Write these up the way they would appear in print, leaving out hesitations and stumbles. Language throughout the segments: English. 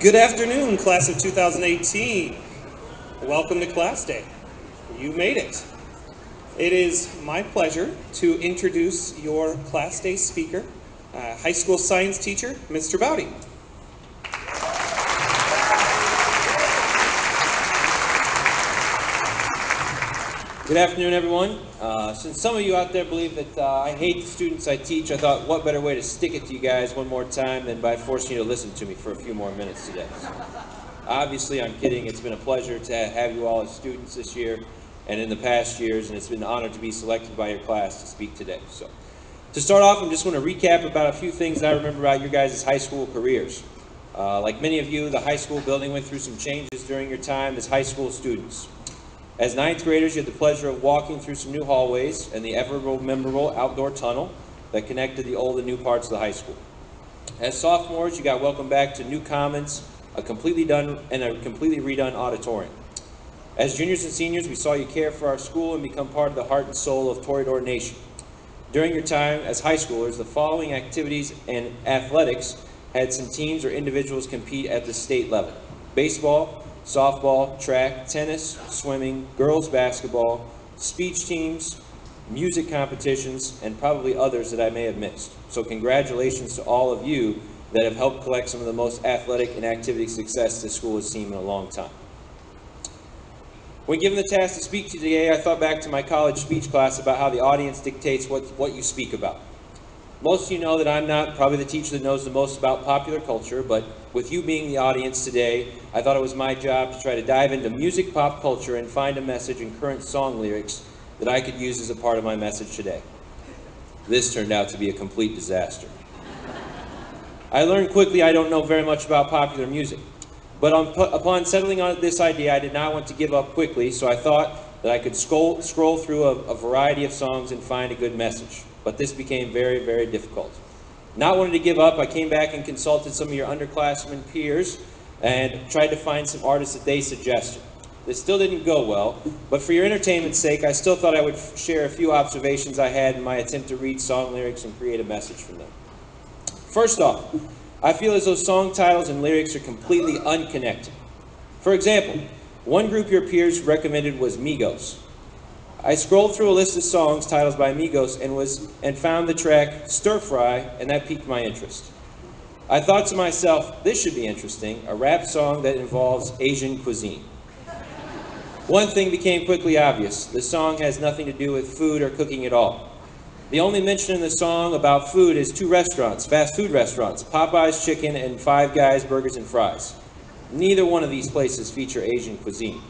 Good afternoon, class of 2018. Welcome to Class Day. You made it. It is my pleasure to introduce your Class Day speaker, high school science teacher, Mr. Bowdy. Good afternoon, everyone. Since some of you out there believe that I hate the students I teach, I thought what better way to stick it to you guys one more time than by forcing you to listen to me for a few more minutes today. Obviously, I'm kidding. It's been a pleasure to have you all as students this year and in the past years, and it's been an honor to be selected by your class to speak today. So, to start off, I just want to recap about a few things that I remember about your guys' high school careers. Like many of you, the high school building went through some changes during your time as high school students. As ninth graders, you had the pleasure of walking through some new hallways and the ever-memorable outdoor tunnel that connected the old and new parts of the high school. As sophomores, you got welcomed back to new commons, a completely redone auditorium. As juniors and seniors, we saw you care for our school and become part of the heart and soul of Toreador Nation. During your time as high schoolers, the following activities and athletics had some teams or individuals compete at the state level: baseball, softball, track, tennis, swimming, girls basketball, speech teams, music competitions, and probably others that I may have missed. So congratulations to all of you that have helped collect some of the most athletic and activity success this school has seen in a long time. When given the task to speak to you today, I thought back to my college speech class about how the audience dictates what you speak about. Most of you know that I'm not probably the teacher that knows the most about popular culture, but with you being the audience today, I thought it was my job to try to dive into music pop culture and find a message in current song lyrics that I could use as a part of my message today. This turned out to be a complete disaster. I learned quickly I don't know very much about popular music, but upon settling on this idea, I did not want to give up quickly, so I thought that I could scroll through a variety of songs and find a good message. But this became very, very difficult. Not wanting to give up, I came back and consulted some of your underclassmen peers and tried to find some artists that they suggested. This still didn't go well, but for your entertainment's sake, I still thought I would share a few observations I had in my attempt to read song lyrics and create a message from them. First off, I feel as though song titles and lyrics are completely unconnected. For example, one group your peers recommended was Migos. I scrolled through a list of songs titles by Migos and found the track Stir Fry, and that piqued my interest. I thought to myself, this should be interesting, a rap song that involves Asian cuisine. One thing became quickly obvious: the song has nothing to do with food or cooking at all. The only mention in the song about food is two restaurants, fast food restaurants, Popeye's Chicken and Five Guys Burgers and Fries. Neither one of these places feature Asian cuisine.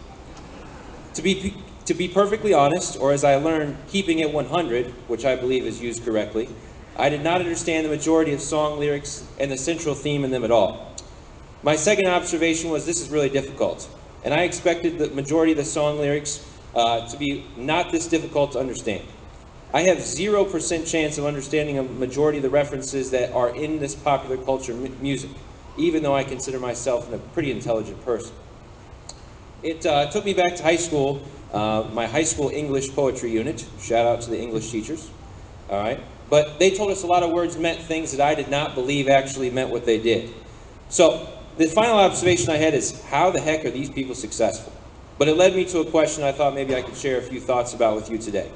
To be perfectly honest, or as I learned, keeping it 100, which I believe is used correctly, I did not understand the majority of song lyrics and the central theme in them at all. My second observation was this is really difficult, and I expected the majority of the song lyrics to be not this difficult to understand. I have 0% chance of understanding a majority of the references that are in this popular culture music, even though I consider myself a pretty intelligent person. It took me back to high school, my high school English poetry unit. Shout out to the English teachers. All right. But they told us a lot of words meant things that I did not believe actually meant what they did. So the final observation I had is, how the heck are these people successful? But it led me to a question I thought maybe I could share a few thoughts about with you today.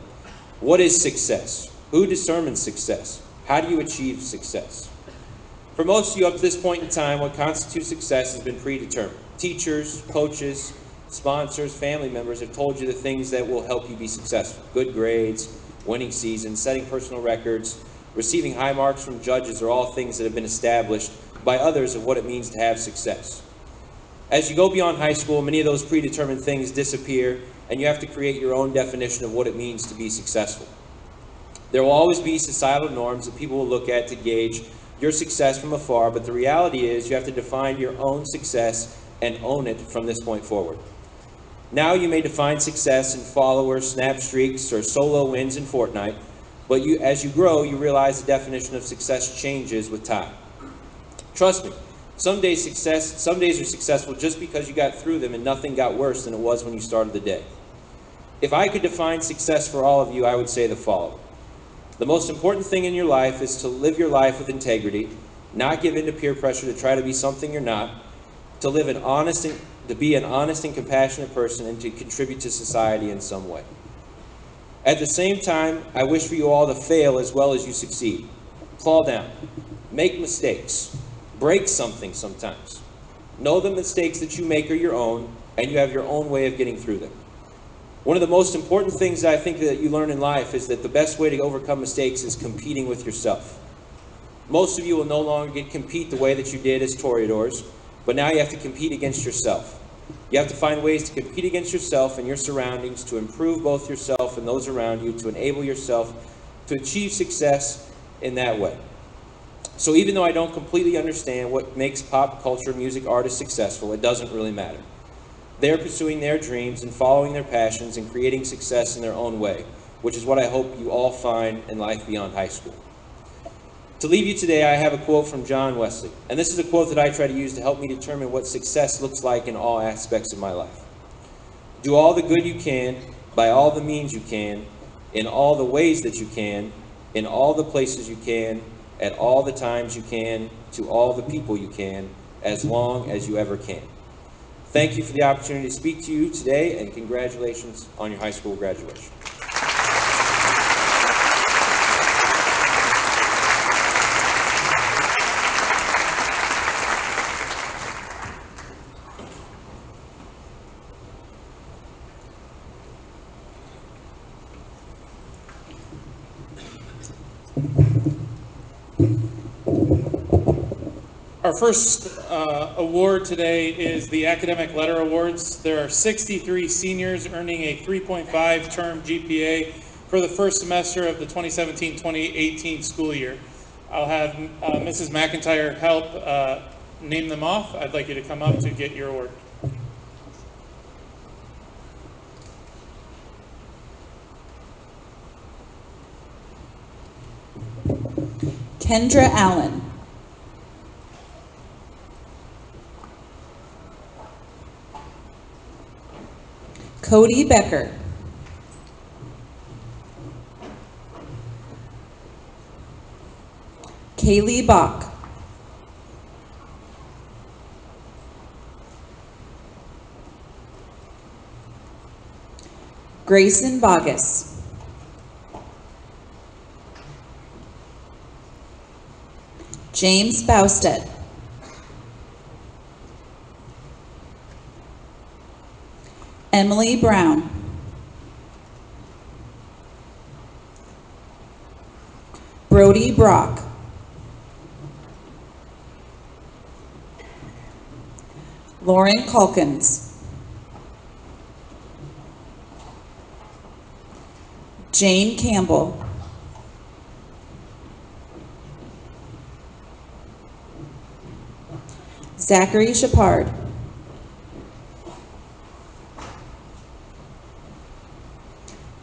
What is success? Who determines success? How do you achieve success? For most of you up to this point in time, what constitutes success has been predetermined. Teachers, coaches, sponsors, family members have told you the things that will help you be successful. Good grades, winning seasons, setting personal records, receiving high marks from judges are all things that have been established by others of what it means to have success. As you go beyond high school, many of those predetermined things disappear, and you have to create your own definition of what it means to be successful. There will always be societal norms that people will look at to gauge your success from afar, but the reality is you have to define your own success and own it from this point forward. Now you may define success in followers, snap streaks, or solo wins in Fortnite, but as you grow, you realize the definition of success changes with time. Trust me, some days are successful just because you got through them and nothing got worse than it was when you started the day. If I could define success for all of you, I would say the following. The most important thing in your life is to live your life with integrity, not give in to peer pressure to try to be something you're not, to live an honest and to be an honest and compassionate person, and to contribute to society in some way. At the same time, I wish for you all to fail as well as you succeed. Fall down, make mistakes, break something sometimes. Know the mistakes that you make are your own, and you have your own way of getting through them. One of the most important things that I think that you learn in life is that the best way to overcome mistakes is competing with yourself. Most of you will no longer compete the way that you did as toreadors, but now you have to compete against yourself. You have to find ways to compete against yourself and your surroundings to improve both yourself and those around you, to enable yourself to achieve success in that way. So even though I don't completely understand what makes pop culture music artists successful, it doesn't really matter. They're pursuing their dreams and following their passions and creating success in their own way, which is what I hope you all find in life beyond high school. To leave you today, I have a quote from John Wesley, and this is a quote that I try to use to help me determine what success looks like in all aspects of my life. Do all the good you can, by all the means you can, in all the ways that you can, in all the places you can, at all the times you can, to all the people you can, as long as you ever can. Thank you for the opportunity to speak to you today, and congratulations on your high school graduation. Our first award today is the Academic Letter Awards. There are 63 seniors earning a 3.5 term GPA for the first semester of the 2017-2018 school year. I'll have Mrs. McIntyre help name them off. I'd like you to come up to get your award. Kendra Allen. Cody Becker. Kaylee Bach. Grayson Bogus. James Bousted. Emily Brown. Brody Brock. Lauren Calkins. Jane Campbell. Zachary Shepard.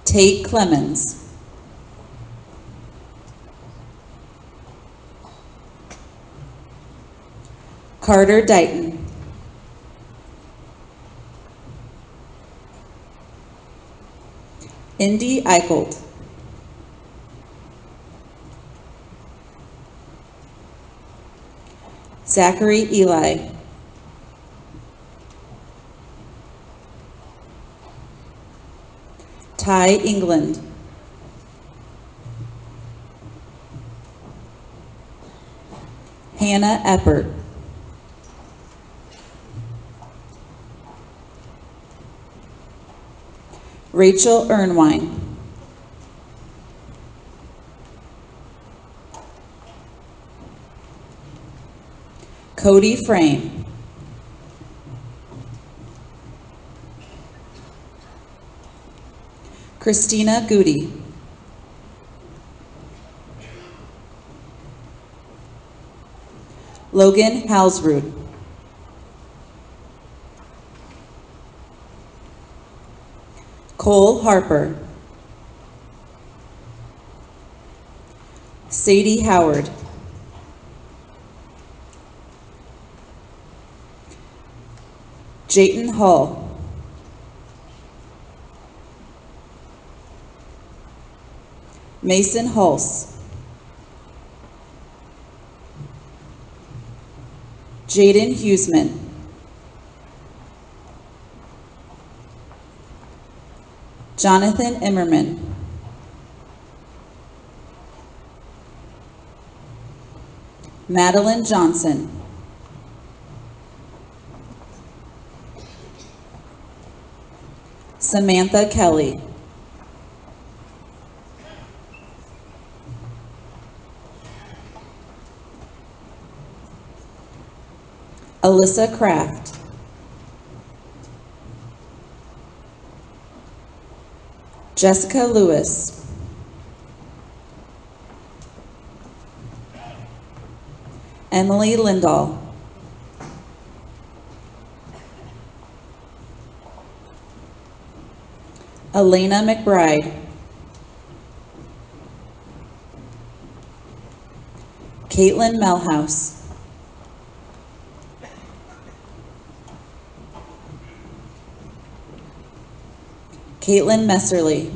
Tate Clemens. Carter Dighton. Indy Eichelt. Zachary Eli. Ty England. Hannah Eppert. Rachel Ernwine. Cody Frame. Christina Goody. Logan Halsrud. Cole Harper. Sadie Howard. Jayton Hall. Mason Hulse. Jaden Huseman. Jonathan Immerman. Madeline Johnson. Samantha Kelly. Alyssa Kraft. Jessica Lewis. Emily Lindahl. Elena McBride. Caitlin Melhouse. Caitlin Messerly.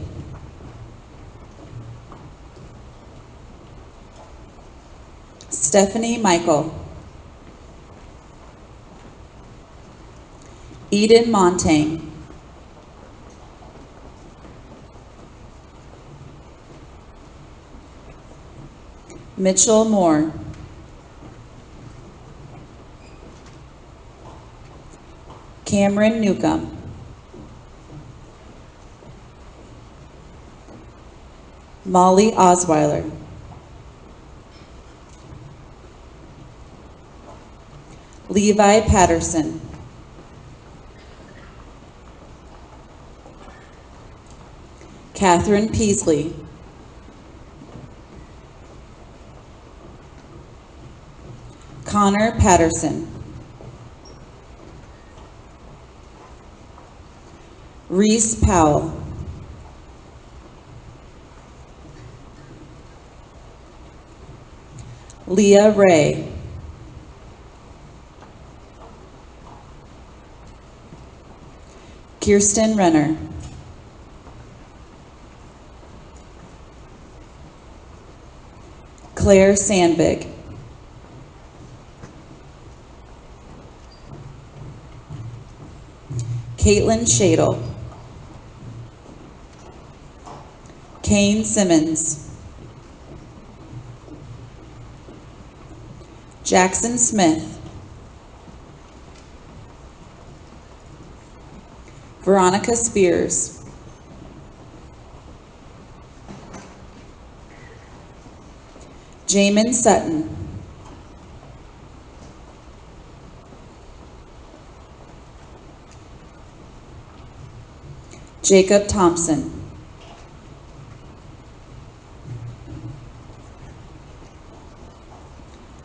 Stephanie Michael. Eden Montang. Mitchell Moore. Cameron Newcomb. Molly Osweiler. Levi Patterson. Catherine Peasley. Connor Patterson. Reese Powell. Leah Ray. Kirsten Renner. Claire Sandvig. Caitlin Shadle. Kane Simmons. Jackson Smith. Veronica Spears. Jamin Sutton. Jacob Thompson.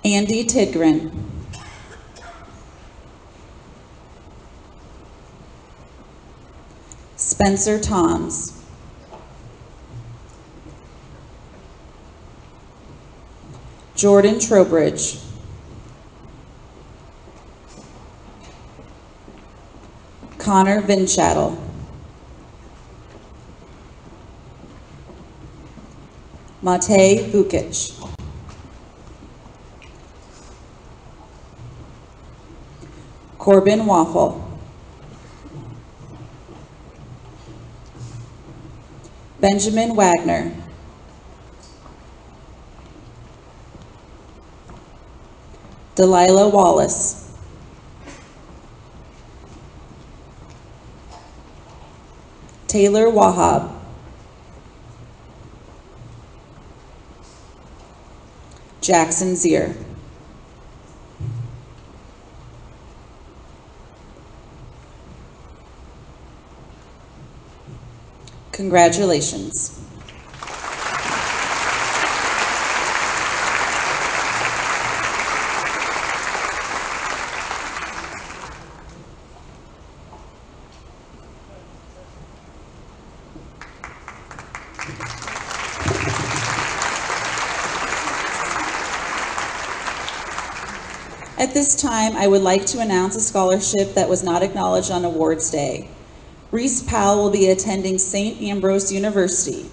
Andy Tidgren. Spencer Toms. Jordan Trowbridge. Connor Vinchattel. Matej Vukic. Corbin Waffle. Benjamin Wagner. Delilah Wallace. Taylor Wahab. Jackson Zier. Congratulations. At this time, I would like to announce a scholarship that was not acknowledged on Awards Day. Reese Powell will be attending St. Ambrose University.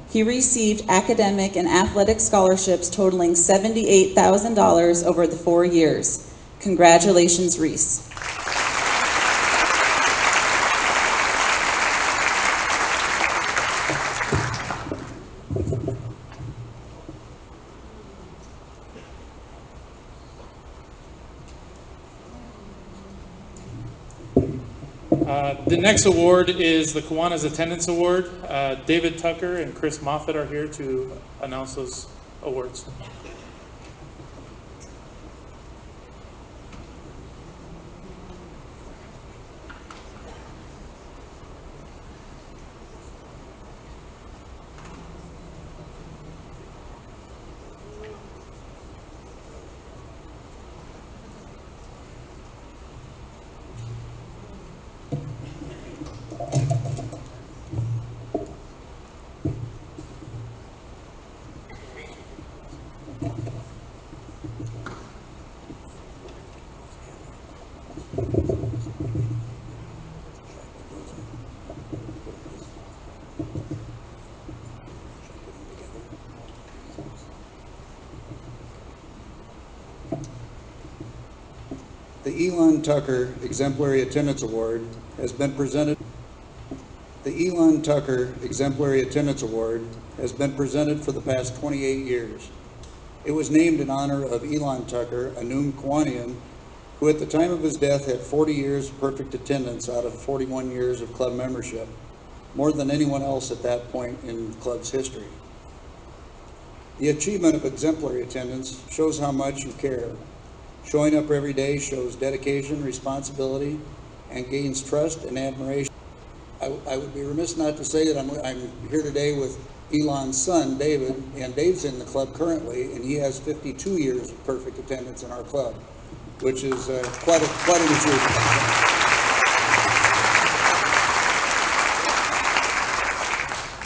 He received academic and athletic scholarships totaling $78,000 over the 4 years. Congratulations, Reese. The next award is the Kiwanis Attendance Award. David Tucker and Chris Moffett are here to announce those awards. The Elon Tucker Exemplary Attendance Award has been presented. The Elon Tucker Exemplary Attendance Award has been presented for the past 28 years. It was named in honor of Elon Tucker, a Noon Kiwanian, who at the time of his death had 40 years of perfect attendance out of 41 years of club membership, more than anyone else at that point in the club's history. The achievement of exemplary attendance shows how much you care. Showing up every day shows dedication, responsibility, and gains trust and admiration. I would be remiss not to say that I'm here today with Elon's son, David, and Dave's in the club currently, and he has 52 years of perfect attendance in our club, which is quite an achievement.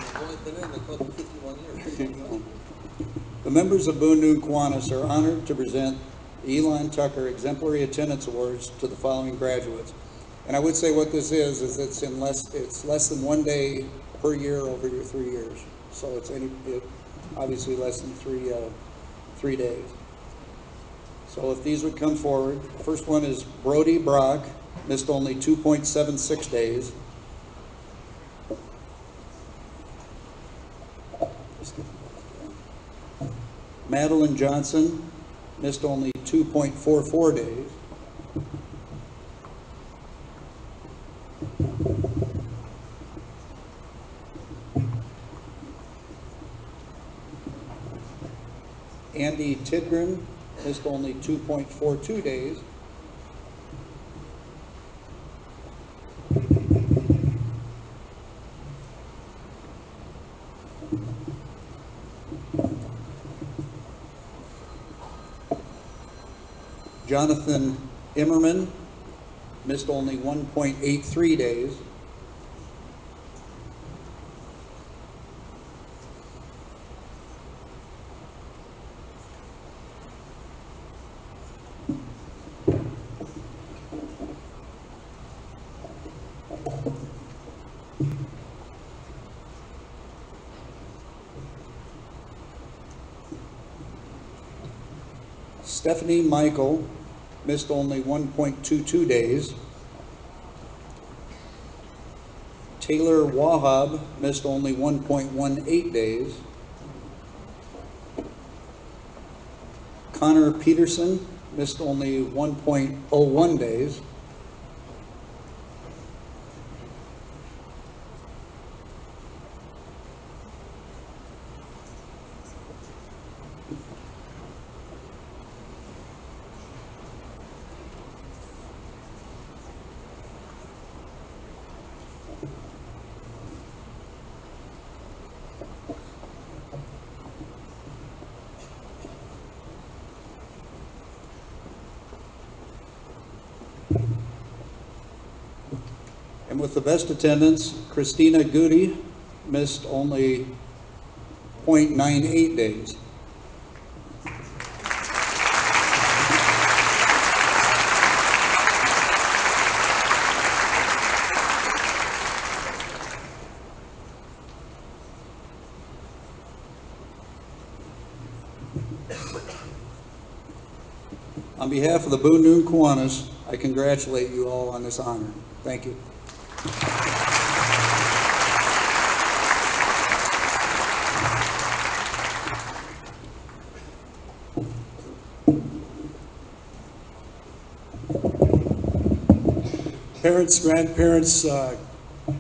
I've only been in the club 51 years. The members of Boone Noon Kiwanis are honored to present the Elon Tucker Exemplary Attendance Awards to the following graduates. And I would say what this is it's less than 1 day per year over your 3 years. So it's obviously less than 3 days. So if these would come forward, the first one is Brody Brock, missed only 2.76 days. Madeline Johnson, missed only 2.44 days. Andy Tidgren missed only 2.42 days. Jonathan Immerman missed only 1.83 days. Stephanie Michael missed only 1.22 days. Taylor Wahab missed only 1.18 days. Connor Peterson missed only 1.01 days. And with the best attendance, Christina Goody missed only 0.98 days. On behalf of the Boone Noon Kiwanis, I congratulate you all on this honor. Thank you. parents, grandparents,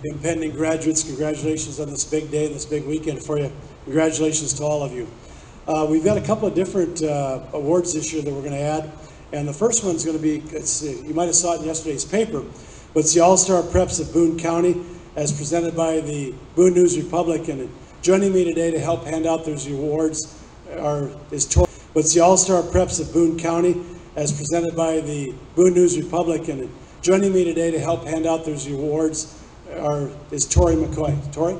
impending graduates, congratulations on this big day, this big weekend for you. Congratulations to all of you. We've got a couple of different awards this year that we're going to add. And the first one's going to be, you might have saw it in yesterday's paper, but it's the All-Star Preps of Boone County as presented by the Boone News Republic. And joining me today to help hand out those awards is Tori. It's the All-Star Preps of Boone County as presented by the Boone News Republic. And joining me today to help hand out those awards is Tori McCoy. Tori?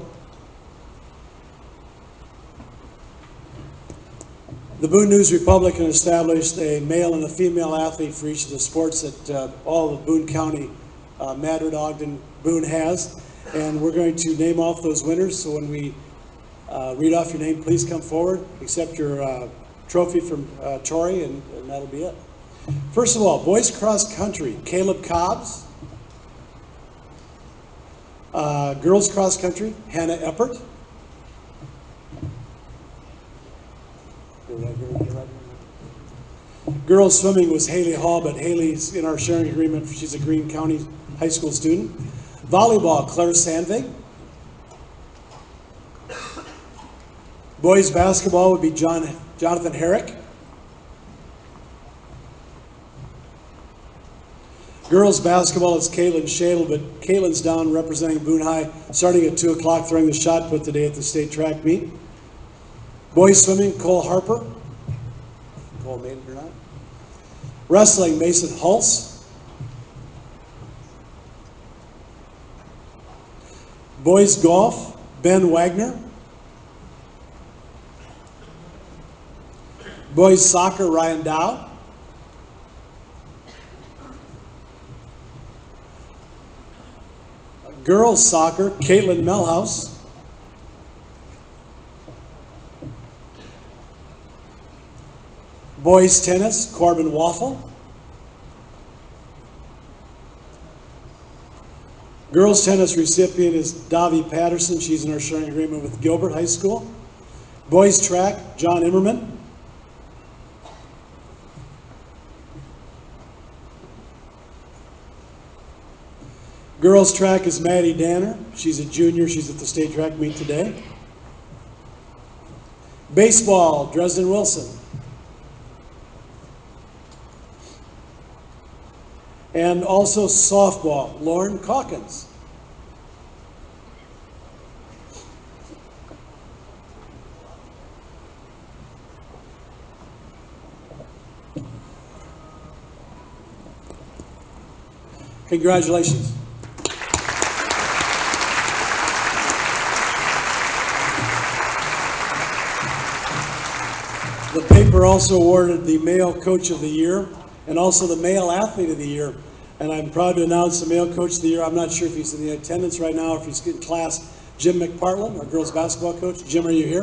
The Boone News Republican established a male and a female athlete for each of the sports that all of Boone County, Madrid, Ogden, Boone has. And we're going to name off those winners. So when we read off your name, please come forward, accept your trophy from Tori, and that'll be it. First of all, boys cross country, Caleb Cobbs. Girls cross country, Hannah Eppert. Girls swimming was Haley Hall, but Haley's in our sharing agreement. She's a Greene County high school student. Volleyball, Claire Sandvig. Boys basketball would be Jonathan Herrick. Girls basketball is Caitlin Shadle, but Caitlin's down representing Boone High, starting at 2 o'clock throwing the shot put today at the state track meet. Boys swimming, Cole Harper. Cole made it or not? Wrestling, Mason Hulse. Boys golf, Ben Wagner. Boys soccer, Ryan Dow. Girls soccer, Caitlin Melhouse. Boys tennis, Corbin Waffle. Girls tennis recipient is Davi Patterson. She's in our sharing agreement with Gilbert High School. Boys track, John Immerman. Girls track is Maddie Danner. She's a junior. She's at the state track meet today. Baseball, Dresden Wilson. And also softball, Lauren Calkins. Congratulations. The paper also awarded the Male Coach of the Year and also the Male Athlete of the Year. And I'm proud to announce the Male Coach of the Year. I'm not sure if he's in the attendance right now, or if he's in class, Jim McPartland, our girls basketball coach. Jim, are you here?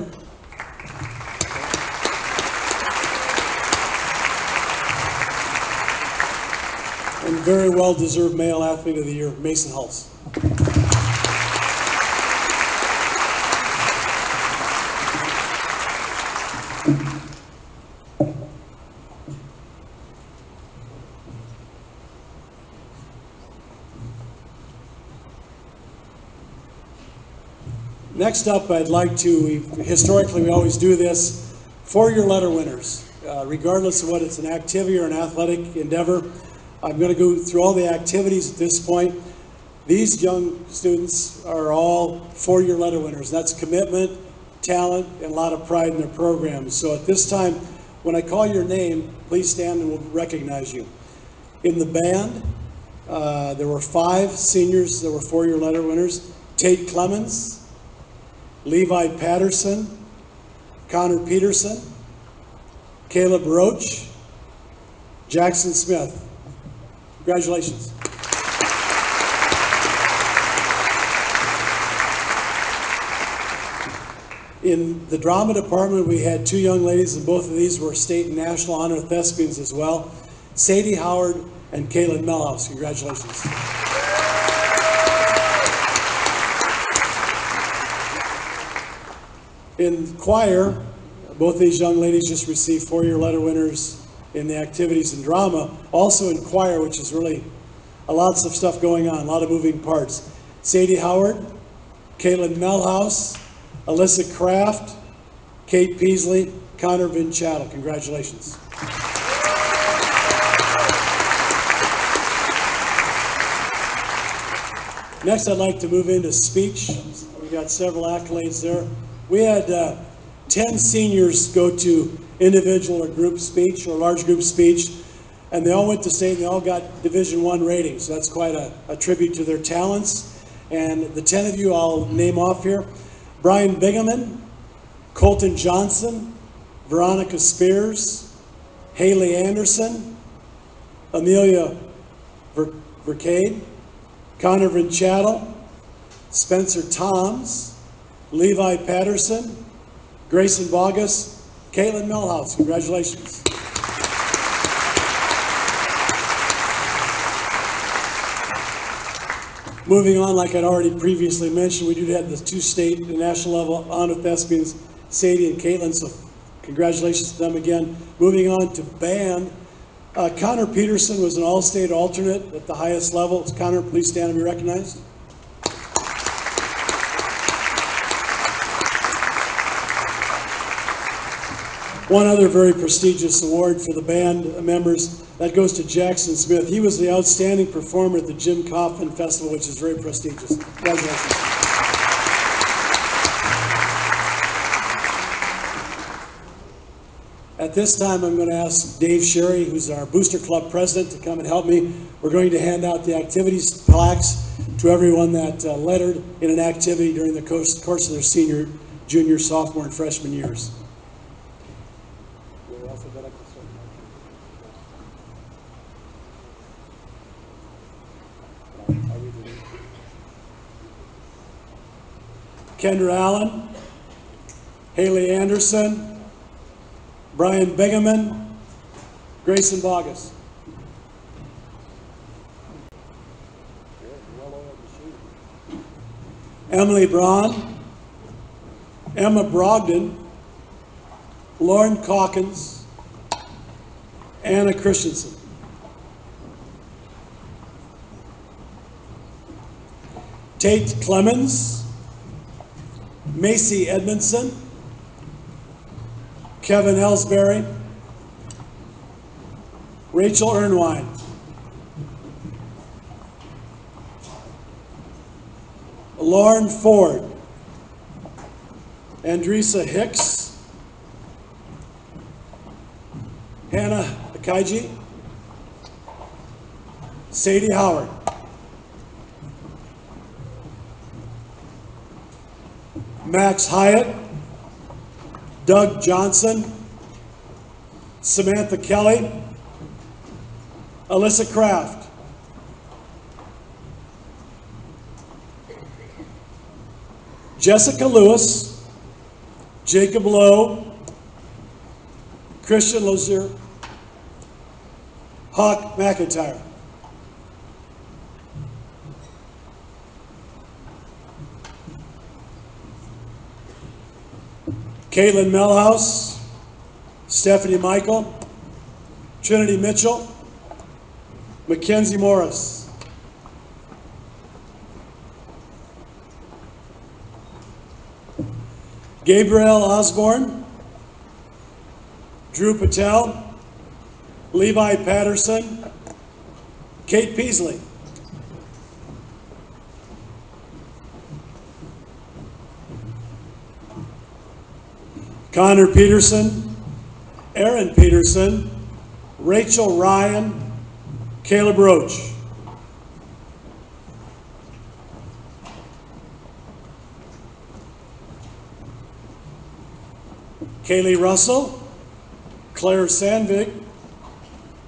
And very well-deserved Male Athlete of the Year, Mason Hulse. Next up, I'd like to, historically we always do this, for your letter winners. Regardless of whether it's an activity or an athletic endeavor, I'm going to go through all the activities at this point. These young students are all four-year letter winners. That's commitment, talent, and a lot of pride in their programs. So at this time, when I call your name, please stand and we'll recognize you. In the band, there were 5 seniors that were four-year letter winners. Tate Clemens, Levi Patterson, Connor Peterson, Caleb Roach, Jackson Smith. Congratulations. In the drama department, we had 2 young ladies, and both of these were state and national honor thespians as well. Sadie Howard and Kaylin Melhouse. Congratulations. In choir, both these young ladies just received four-year letter winners in the activities in drama. Also in choir, which is really Lots of stuff going on, a lot of moving parts. Sadie Howard, Caitlin Melhouse, Alyssa Kraft, Kate Peasley, Connor Vinchattel. Congratulations. Next, I'd like to move into speech. We got several accolades there. We had 10 seniors go to individual or group speech or large group speech, and they all went to state and they all got Division I ratings. So that's quite a tribute to their talents. And the 10 of you I'll name off here: Brian Bigeman, Colton Johnson, Veronica Spears, Haley Anderson, Amelia Vercade, Connor Vinchattel, Spencer Toms, Levi Patterson, Grayson Bogus, Caitlin Melhouse. Congratulations. Moving on, like I'd already previously mentioned, we do have the 2 state and national level honor thespians, Sadie and Caitlin, so congratulations to them again. Moving on to band, Connor Peterson was an all-state alternate at the highest level. Connor, please stand and be recognized. One other very prestigious award for the band members, that goes to Jackson Smith. He was the outstanding performer at the Jim Coffin Festival, which is very prestigious. Congratulations. At this time, I'm going to ask Dave Sherry, who's our Booster Club president, to come and help me. We're going to hand out the activities plaques to everyone that lettered in an activity during the course of their senior, junior, sophomore, and freshman years. Kendra Allen, Haley Anderson, Brian Bigeman, Grayson Bogus. Emily Braun, Emma Brogdon, Lauren Calkins, Anna Christensen. Tate Clemens, Macy Edmondson, Kevin Ellsbury, Rachel Ernwine, Lauren Ford, Andresa Hicks, Hannah Akaiji, Sadie Howard. Max Hyatt, Doug Johnson, Samantha Kelly, Alyssa Kraft. Jessica Lewis, Jacob Lowe, Christian Lozier, Hawk McIntyre. Caitlin Melhouse, Stephanie Michael, Trinity Mitchell, Mackenzie Morris. Gabriel Osborne, Drew Patel, Levi Patterson, Kate Peasley. Connor Peterson, Aaron Peterson, Rachel Ryan, Caleb Roach. Kaylee Russell, Claire Sandvig,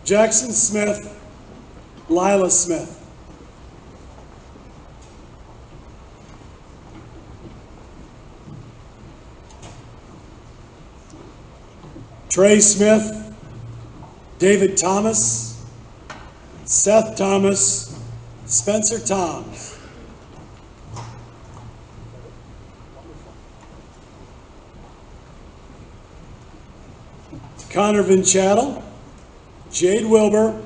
Jackson Smith, Lila Smith. Trey Smith, David Thomas, Seth Thomas, Spencer Toms. Connor Vinchattel, Jade Wilbur,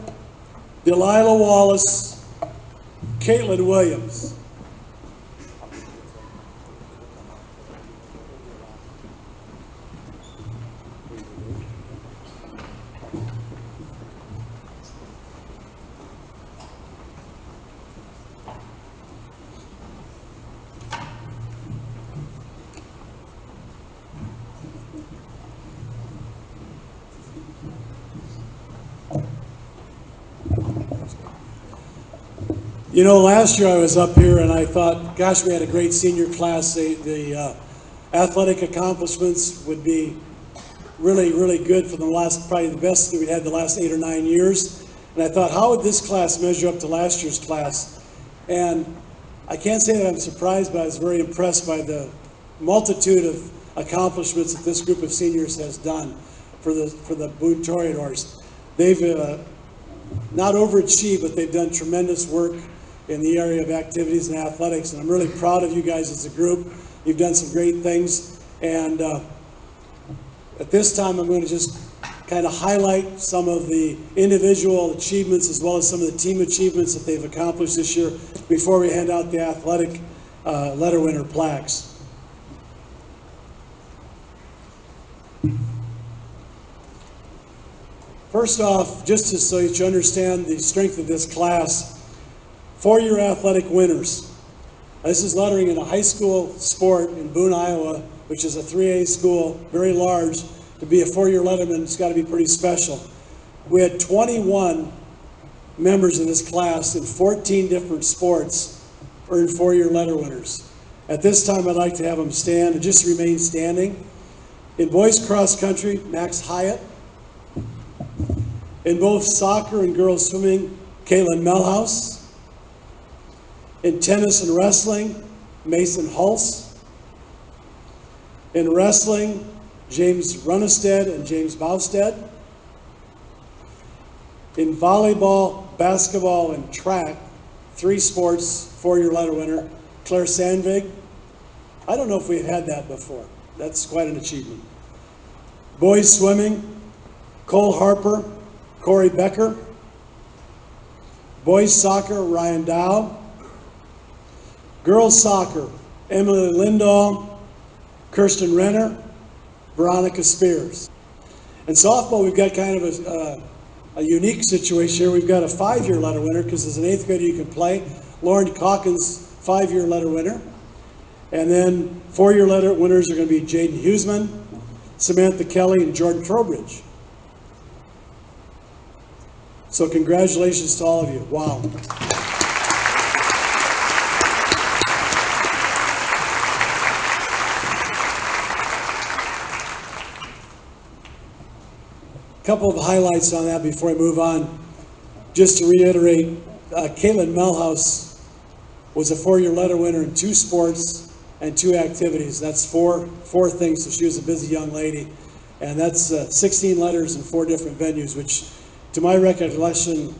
Delilah Wallace, Caitlin Williams. You know, last year I was up here and I thought, gosh, we had a great senior class. The athletic accomplishments would be really, really good for the last, probably the best that we'd had the last 8 or 9 years. And I thought, how would this class measure up to last year's class? And I can't say that I'm surprised, but I was very impressed by the multitude of accomplishments that this group of seniors has done for the Boone Toreadors. They've not overachieved, but they've done tremendous work in the area of activities and athletics, and I'm really proud of you guys as a group. You've done some great things, and at this time I'm going to just kind of highlight some of the individual achievements as well as some of the team achievements that they've accomplished this year before we hand out the athletic letter winner plaques. First off, just so you understand the strength of this class, 4-year athletic winners. This is lettering in a high school sport in Boone, Iowa, which is a 3A school, very large. To be a 4-year letterman, it's got to be pretty special. We had 21 members of this class in 14 different sports earn 4-year letter winners. At this time, I'd like to have them stand and just remain standing. In boys cross country, Max Hyatt. In both soccer and girls swimming, Caitlin Melhouse. In tennis and wrestling, Mason Hulse. In wrestling, James Runnestead and James Bausted. In volleyball, basketball, and track, 3 sports, 4-year letter winner, Claire Sandvig. I don't know if we've had that before. That's quite an achievement. Boys swimming, Cole Harper, Corey Becker. Boys soccer, Ryan Dow. Girls soccer, Emily Lindahl, Kirsten Renner, Veronica Spears. And softball, we've got kind of a unique situation here. We've got a 5-year letter winner, because as an 8th grader you can play. Lauren Calkins, 5-year letter winner. And then 4-year letter winners are going to be Jaden Huseman, Samantha Kelly, and Jordan Trowbridge. So congratulations to all of you. Wow. Couple of highlights on that before I move on. Just to reiterate, Caitlin Melhouse was a 4-year letter winner in 2 sports and 2 activities. That's four things, so she was a busy young lady. And that's 16 letters in 4 different venues, which to my recollection,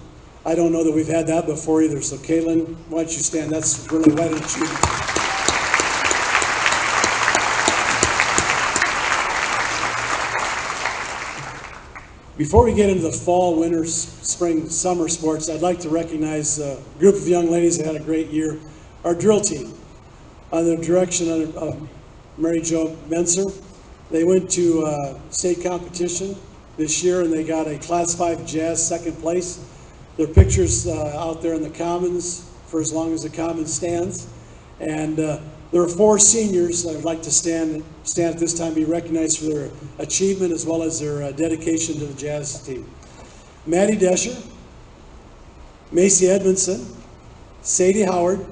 I don't know that we've had that before either. So Caitlin, why don't you stand? That's really quite an achievement. Before we get into the fall, winter, spring, summer sports, I'd like to recognize a group of young ladies that had a great year. Our drill team, under the direction of Mary Jo Menser. They went to state competition this year and they got a Class 5 Jazz 2nd place. Their pictures out there in the Commons for as long as the Commons stands. And there are 4 seniors that I'd like to stand at this time, be recognized for their achievement as well as their dedication to the Jazz team. Maddie Desher, Macy Edmondson, Sadie Howard,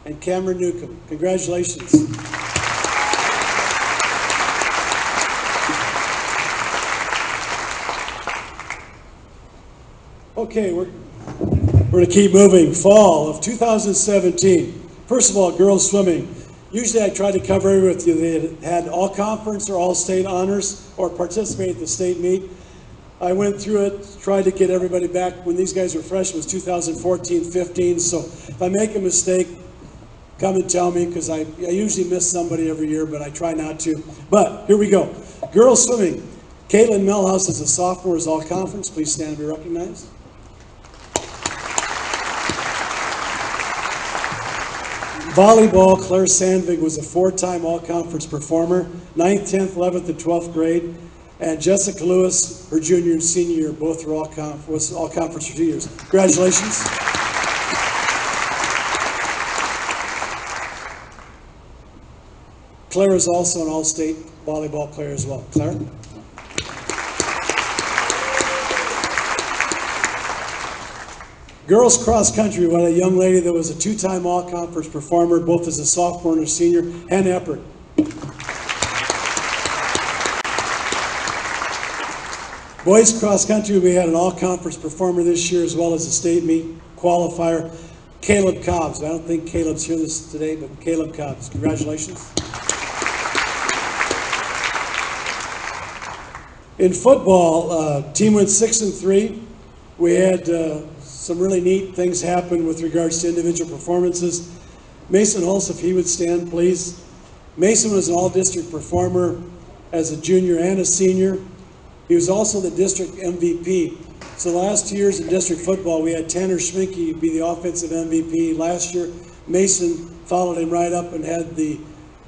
and Cameron Newcomb. Congratulations. Okay, we're going to keep moving. Fall of 2017. First of all, girls swimming. Usually I try to cover it with you. They had all conference or all state honors or participate at the state meet. I went through it, tried to get everybody back when these guys were freshmen. It was 2014-15. So if I make a mistake, come and tell me, because I usually miss somebody every year, but I try not to. But here we go. Girls swimming. Caitlin Melhouse is a sophomore, is all conference. Please stand and be recognized. Volleyball, Claire Sandvig was a 4-time all-conference performer, 9th, 10th, 11th, and 12th grade. And Jessica Lewis, her junior and senior year, both were all-conference for 2 years. Congratulations. Claire is also an all-state volleyball player as well. Claire? Girls cross country, we had a young lady that was a 2-time all-conference performer, both as a sophomore and a senior, Hannah Eppert. Boys cross country, we had an all-conference performer this year as well as a state meet qualifier, Caleb Cobbs. I don't think Caleb's here today, but Caleb Cobbs. Congratulations. In football, team went 6-3. We had some really neat things happen with regards to individual performances. Mason Hulse, if he would stand, please. Mason was an all-district performer as a junior and a senior. He was also the district MVP. So the last 2 years in district football, we had Tanner Schminke be the offensive MVP. Last year, Mason followed him right up and had the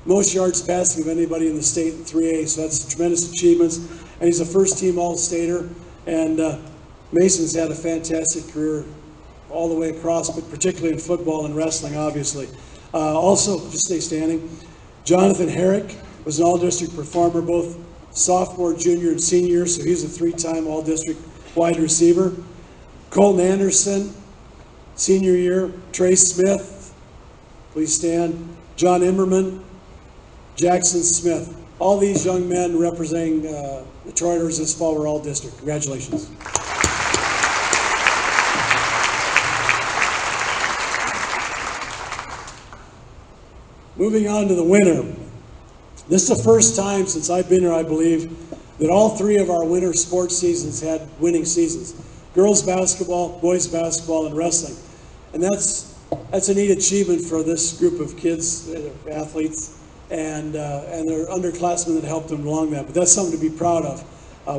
most yards passing of anybody in the state in 3A. So that's tremendous achievements. And he's a first-team All-Stater. And Mason's had a fantastic career all the way across, but particularly in football and wrestling, obviously. Also, just stay standing, Jonathan Herrick was an all-district performer, both sophomore, junior, and senior, so he's a 3-time all-district wide receiver. Colton Anderson, senior year. Trey Smith, please stand. John Immerman, Jackson Smith. All these young men representing the Detroiters this fall were all district. Congratulations. Moving on to the winter. This is the first time since I've been here, I believe, that all 3 of our winter sports seasons had winning seasons. Girls basketball, boys basketball, and wrestling. And that's a neat achievement for this group of kids, athletes, and their underclassmen that helped them along that. But that's something to be proud of.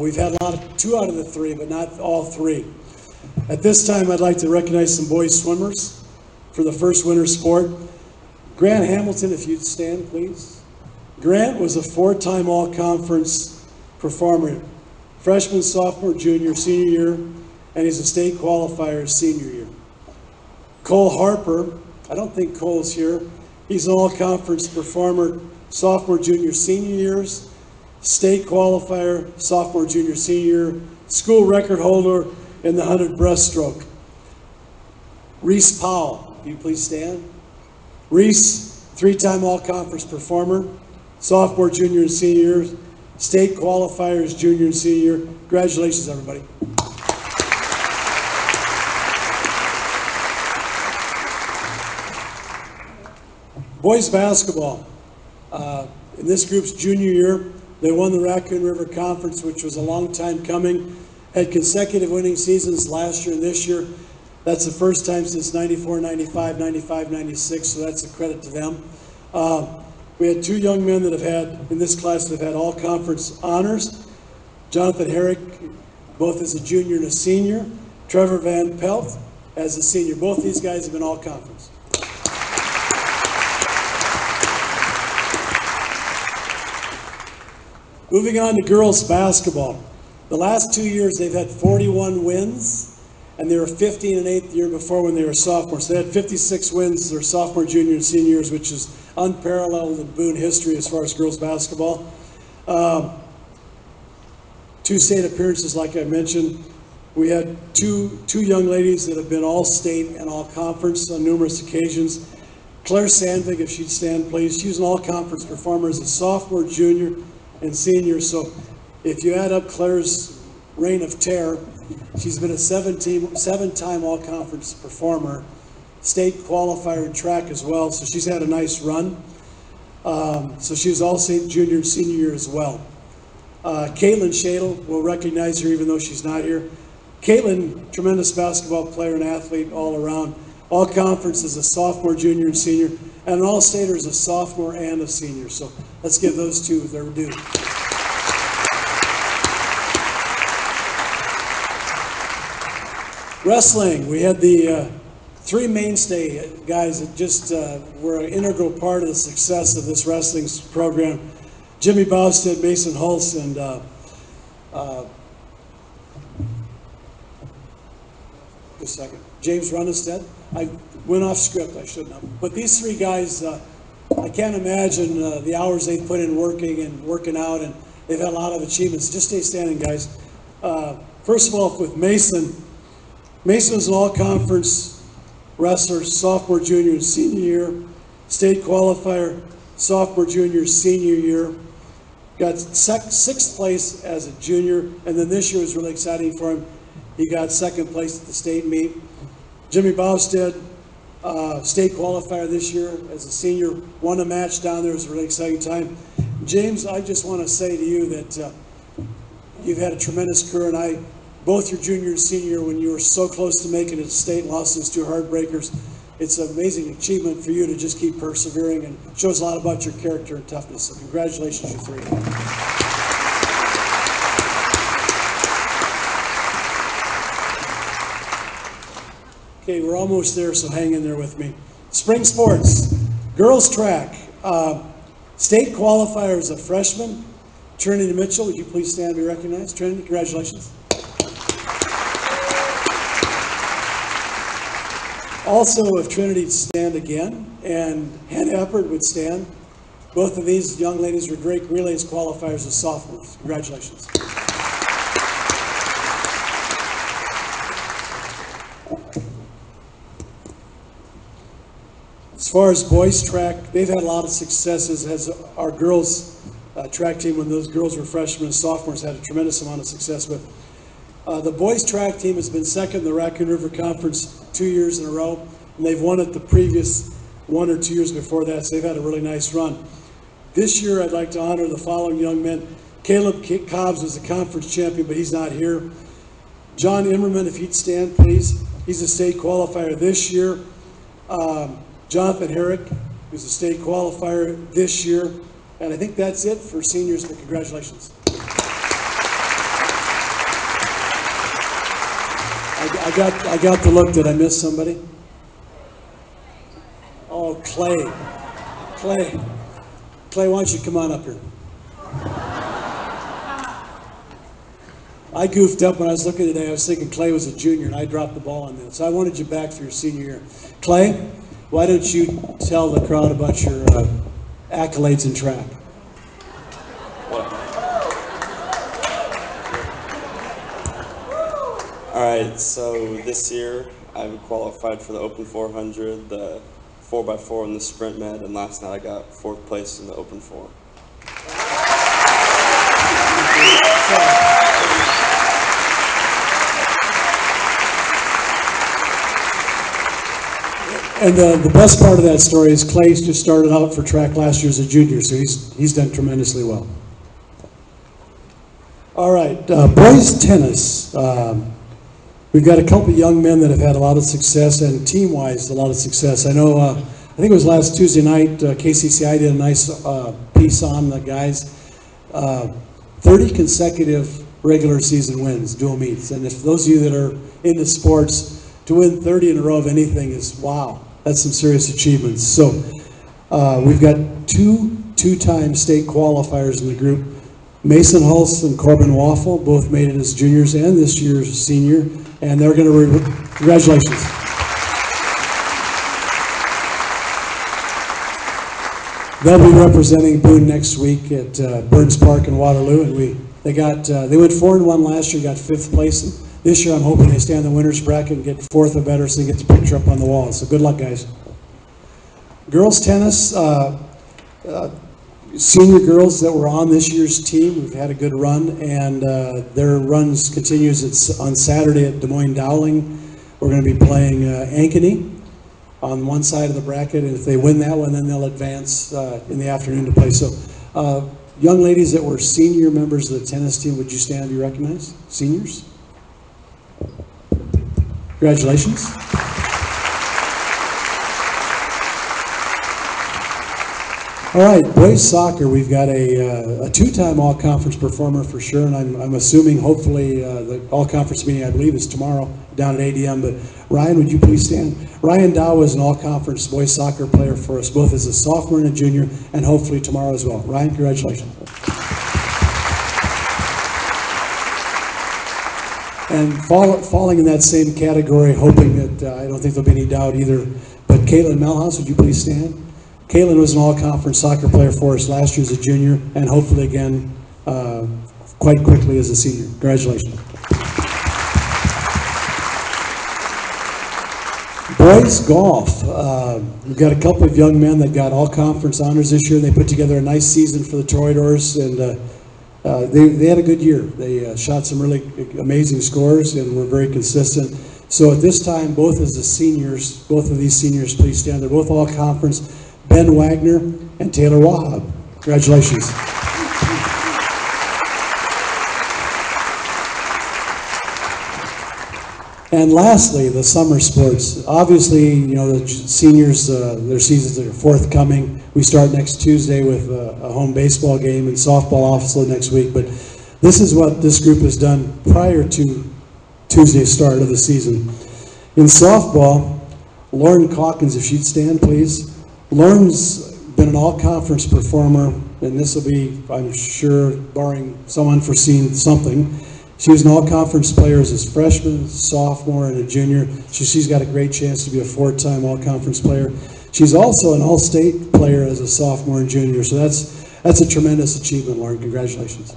We've had 2 out of the 3, but not all 3. At this time, I'd like to recognize some boys swimmers for the first winter sport. Grant Hamilton, if you'd stand, please. Grant was a 4-time all-conference performer, freshman, sophomore, junior, senior year, and he's a state qualifier senior year. Cole Harper, I don't think Cole's here. He's an all-conference performer, sophomore, junior, senior years, state qualifier, sophomore, junior, senior year, school record holder in the 100 breaststroke. Reese Powell, will you please stand? Reese, 3-time all-conference performer, sophomore, junior, and senior years, state qualifiers, junior and senior year. Congratulations, everybody. Boys basketball. In this group's junior year, they won the Raccoon River Conference, which was a long time coming. Had consecutive winning seasons last year and this year. That's the first time since 94, 95, 95, 96, so that's a credit to them. We had 2 young men that have had, in this class, that have had all conference honors. Jonathan Herrick, both as a junior and a senior. Trevor Van Pelt as a senior. Both these guys have been all conference. Moving on to girls basketball. The last 2 years they've had 41 wins, and they were 15 and 8 the year before when they were sophomores. So they had 56 wins their sophomore, junior, and senior years, which is unparalleled in Boone history as far as girls basketball. 2 state appearances, like I mentioned. We had two young ladies that have been all state and all conference on numerous occasions. Claire Sandvig, if she'd stand, please. She was an all conference performer as a sophomore, junior, and senior. So if you add up Claire's reign of terror, she's been a 7-time all conference performer, state qualifier in track as well. So she's had a nice run. So she was all state junior and senior year as well. Caitlin Shadle, we'll recognize her even though she's not here. Caitlin, tremendous basketball player and athlete all around. All conference as a sophomore, junior, and senior, and an all-stater as a sophomore and a senior. So let's give those 2 their due. Wrestling, we had the three mainstay guys that just were an integral part of the success of this wrestling program. Jimmy Bowstead, Mason Hulse, and just a second, James Runnestead. I went off script, I shouldn't have. But these three guys, I can't imagine the hours they've put in working out, and they've had a lot of achievements. Just stay standing, guys. First of all, with Mason, Mason was an all-conference wrestler, sophomore, junior, and senior year, state qualifier, sophomore, junior, senior year. Got sixth place as a junior, and then this year was really exciting for him. He got second place at the state meet. Jimmy Bowstead, state qualifier this year as a senior, won a match down there. It was a really exciting time. James, I just want to say to you that you've had a tremendous career, and both your junior and senior year, when you were so close to making it to state and lost those two heartbreakers, it's an amazing achievement for you to just keep persevering, and shows a lot about your character and toughness. So congratulations, you three. Okay, we're almost there, so hang in there with me. Spring sports, girls track. State qualifier as a freshman, Trinity Mitchell. Would you please stand and be recognized? Trinity, congratulations. Also, if Trinity would stand again, and Hannah Eppert would stand. Both of these young ladies were Drake Relays qualifiers as sophomores. Congratulations. As far as boys track, they've had a lot of successes. As our girls track team, when those girls were freshmen and sophomores, had a tremendous amount of success with. The boys track team has been second in the Raccoon River Conference 2 years in a row, and they've won it the previous 1 or 2 years before that, so they've had a really nice run. This year, I'd like to honor the following young men. Caleb Cobbs was the conference champion, but he's not here. John Immerman, if he'd stand, please. He's a state qualifier this year. Jonathan Herrick, who's a state qualifier this year. And I think that's it for seniors, but congratulations. I got the look. Did I miss somebody? Oh, Clay. Clay, why don't you come on up here? I goofed up when I was looking today. I was thinking Clay was a junior, and I dropped the ball on that. So I wanted you back for your senior year. Clay, why don't you tell the crowd about your accolades in track? All right, so this year I've qualified for the Open 400, the 4x4 and the Sprint Med, and last night I got 4th place in the Open 4. And the best part of that story is Clay's just started out for track last year as a junior, so he's done tremendously well. All right, boys tennis. We've got a couple of young men that have had a lot of success, and team-wise, a lot of success. I know, I think it was last Tuesday night, KCCI did a nice piece on the guys. 30 consecutive regular season wins, dual meets. And if those of you that are into sports, to win 30 in a row of anything is, wow, that's some serious achievements. So we've got two-time state qualifiers in the group. Mason Hulse and Corbin Waffle both made it as juniors and this year's senior, and they're going to, congratulations. They'll be representing Boone next week at Burns Park in Waterloo, and they went 4-1 last year, got 5th place. This year I'm hoping they stay in the winner's bracket and get 4th or better so they get the picture up on the wall. So good luck, guys. Girls tennis, senior girls that were on this year's team, we've had a good run, and their runs continues. It's on Saturday at Des Moines Dowling. We're going to be playing Ankeny on one side of the bracket, and if they win that one, then they'll advance in the afternoon to play. So young ladies that were senior members of the tennis team, would you stand to be recognized? Seniors? Congratulations. All right, boys soccer, we've got a two-time all-conference performer for sure, and I'm assuming hopefully the all-conference meeting, I believe, is tomorrow down at ADM. But Ryan, would you please stand? Ryan Dow was an all-conference boys soccer player for us, both as a sophomore and a junior, and hopefully tomorrow as well. Ryan, congratulations. And falling in that same category, hoping that I don't think there'll be any doubt either, but Caitlin Melhouse, would you please stand? Caitlin was an all-conference soccer player for us last year as a junior, and hopefully again quite quickly as a senior. Congratulations. Boys golf. We've got a couple of young men that got all-conference honors this year. They put together a nice season for the Toreadors, and they had a good year. They shot some really amazing scores and were very consistent. So at this time, both as the seniors, both of these seniors, please stand. They're both all-conference. Ben Wagner and Taylor Wahab. Congratulations. And lastly, the summer sports. Obviously, you know, the seniors, their seasons are forthcoming. We start next Tuesday with a home baseball game and softball also next week. But this is what this group has done prior to Tuesday's start of the season. In softball, Lauren Calkins, if she'd stand, please. Lauren's been an all-conference performer, and this will be, I'm sure, barring some unforeseen something. She was an all-conference player as a freshman, sophomore, and a junior. She's got a great chance to be a four-time all-conference player. She's also an all-state player as a sophomore and junior, so that's a tremendous achievement, Lauren. Congratulations.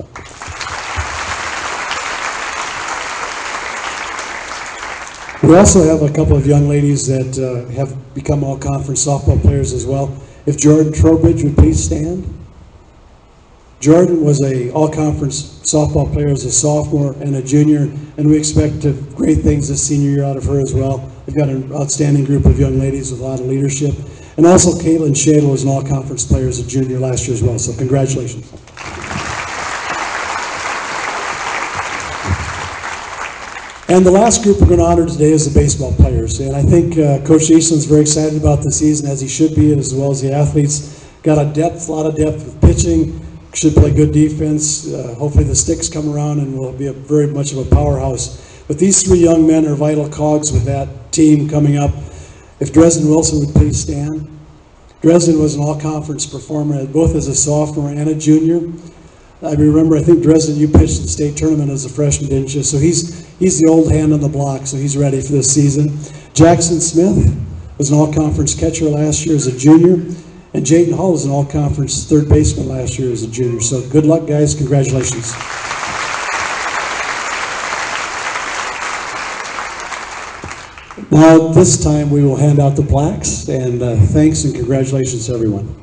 We also have a couple of young ladies that have become all-conference softball players as well. If Jordan Trowbridge would please stand. Jordan was a all-conference softball player as a sophomore and a junior, and we expect great things this senior year out of her as well. We've got an outstanding group of young ladies with a lot of leadership. And also Caitlin Shadle was an all-conference player as a junior last year as well, so congratulations. And the last group we're going to honor today is the baseball players. And I think Coach Eastland's very excited about the season, as he should be, as well as the athletes. Got a lot of depth with pitching, should play good defense. Hopefully the sticks come around and will be very much of a powerhouse. But these three young men are vital cogs with that team coming up. If Dresden Wilson would please stand. Dresden was an all-conference performer, both as a sophomore and a junior. I remember, I think Dresden, you pitched the state tournament as a freshman, didn't you? So he's the old hand on the block, so he's ready for this season. Jackson Smith was an all-conference catcher last year as a junior, and Jayden Hall was an all-conference third baseman last year as a junior. So good luck, guys. Congratulations. Now, this time we will hand out the plaques, and thanks and congratulations to everyone.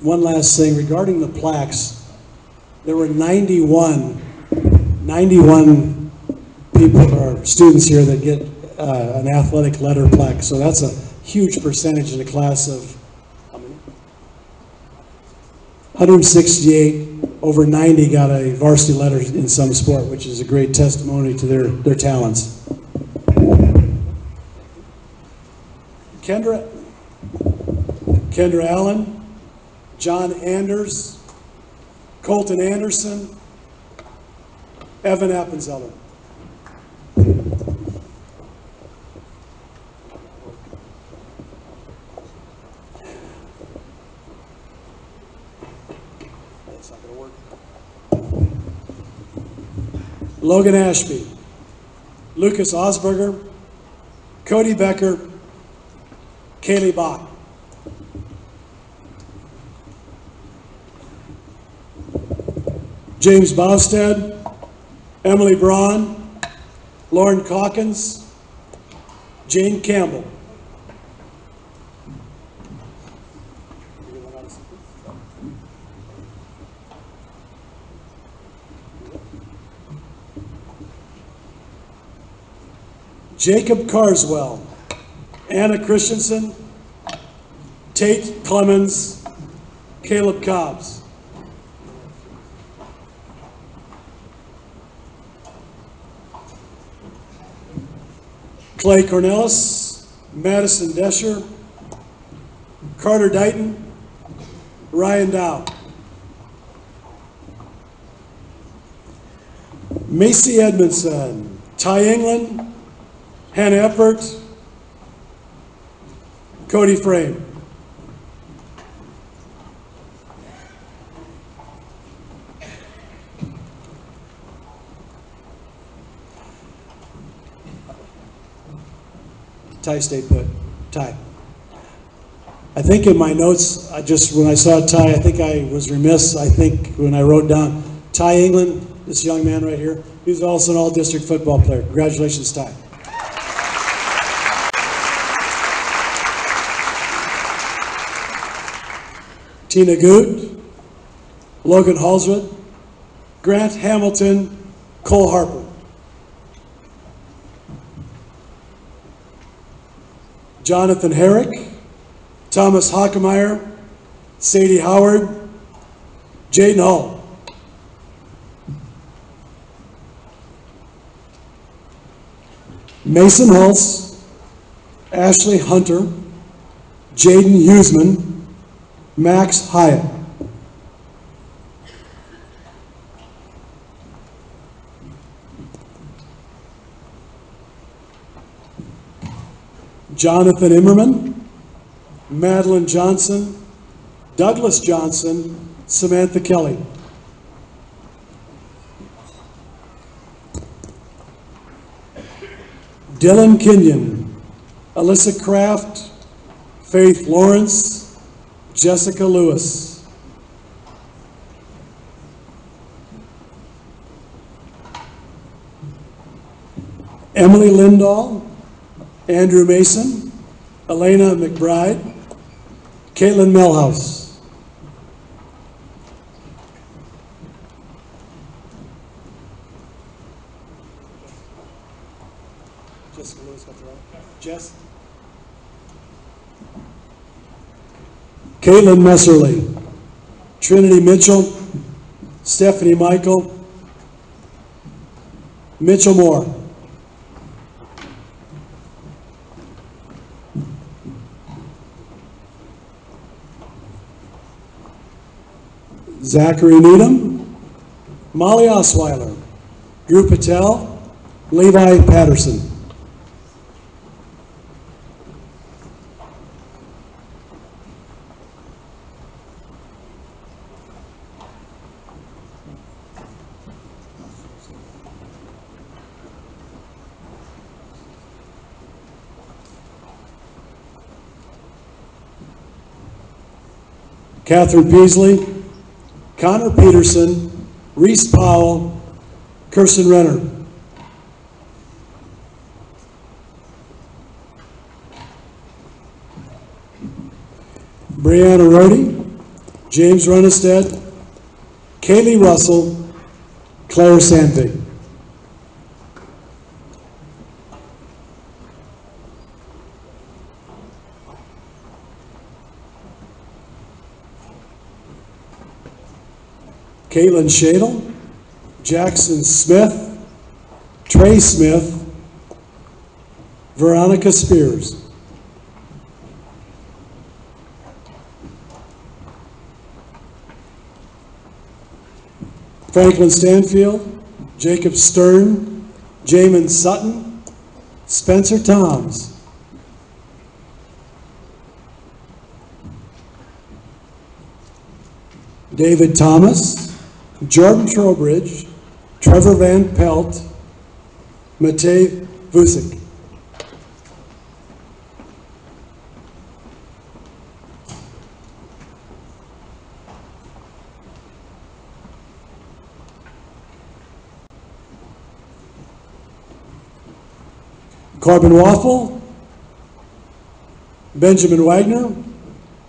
One last thing regarding the plaques, there were 91 people or students here that get an athletic letter plaque. So that's a huge percentage in a class of how many? 168. Over 90 got a varsity letter in some sport, which is a great testimony to their talents. Kendra Allen. John Anders, Colton Anderson, Evan Appenzeller. That's not going to work. Logan Ashby, Lucas Osberger, Cody Becker, Kaylee Bach. James Bostad, Emily Braun, Lauren Calkins, Jane Campbell. Jacob Carswell, Anna Christensen, Tate Clemens, Caleb Cobbs. Clay Cornelis, Madison Desher, Carter Dighton, Ryan Dow. Macy Edmondson, Ty England, Hannah Eppert, Cody Frame. Ty, stay put. Ty. I think in my notes, when I saw Ty, I think I was remiss. I think when I wrote down Ty England, this young man right here, he's also an all-district football player. Congratulations, Ty. Tina Good, Logan Halswood, Grant Hamilton, Cole Harper. Jonathan Herrick, Thomas Hockemeyer, Sadie Howard, Jaden Hall. Mason Hulse, Ashley Hunter, Jaden Huseman, Max Hyatt. Jonathan Immerman, Madeline Johnson, Douglas Johnson, Samantha Kelly. Dylan Kenyon, Alyssa Kraft, Faith Lawrence, Jessica Lewis. Emily Lindahl, Andrew Mason, Elena McBride, Caitlin Melhouse. Jessica Lewis got the right. Jess. Caitlin Messerly, Trinity Mitchell, Stephanie Michael, Mitchell Moore. Zachary Needham, Molly Osweiler, Drew Patel, Levi Patterson. Catherine Peasley, Connor Peterson, Reese Powell, Kirsten Renner. Brianna Rohde, James Runnestead, Kaylee Russell, Claire Sandvig. Caitlin Shadle, Jackson Smith, Trey Smith, Veronica Spears. Franklin Stanfield, Jacob Stern, Jamin Sutton, Spencer Toms. David Thomas, Jordan Trowbridge, Trevor Van Pelt, Matej Vusic. Corbin Waffle, Benjamin Wagner,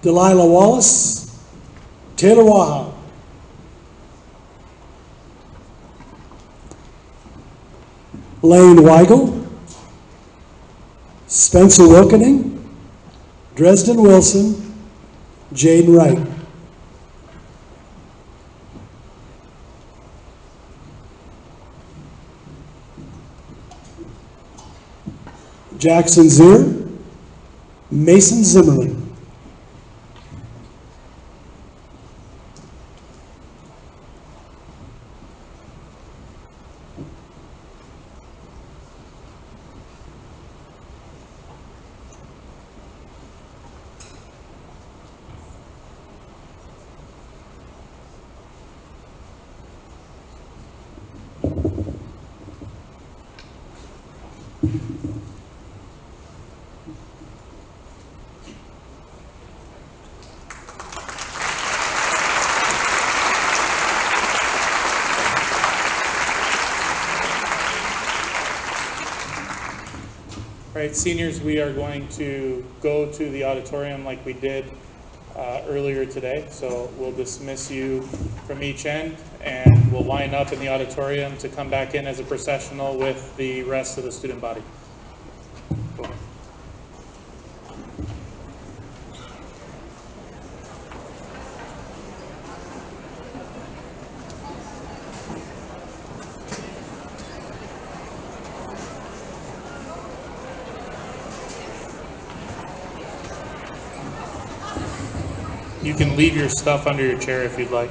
Delilah Wallace, Taylor Waha. Lane Weigel, Spencer Wilkening, Dresden Wilson, Jaden Wright. Jackson Zier, Mason Zimmerman. All right, seniors, we are going to go to the auditorium like we did earlier today. So we'll dismiss you from each end, and we'll line up in the auditorium to come back in as a processional with the rest of the student body. You can leave your stuff under your chair if you'd like.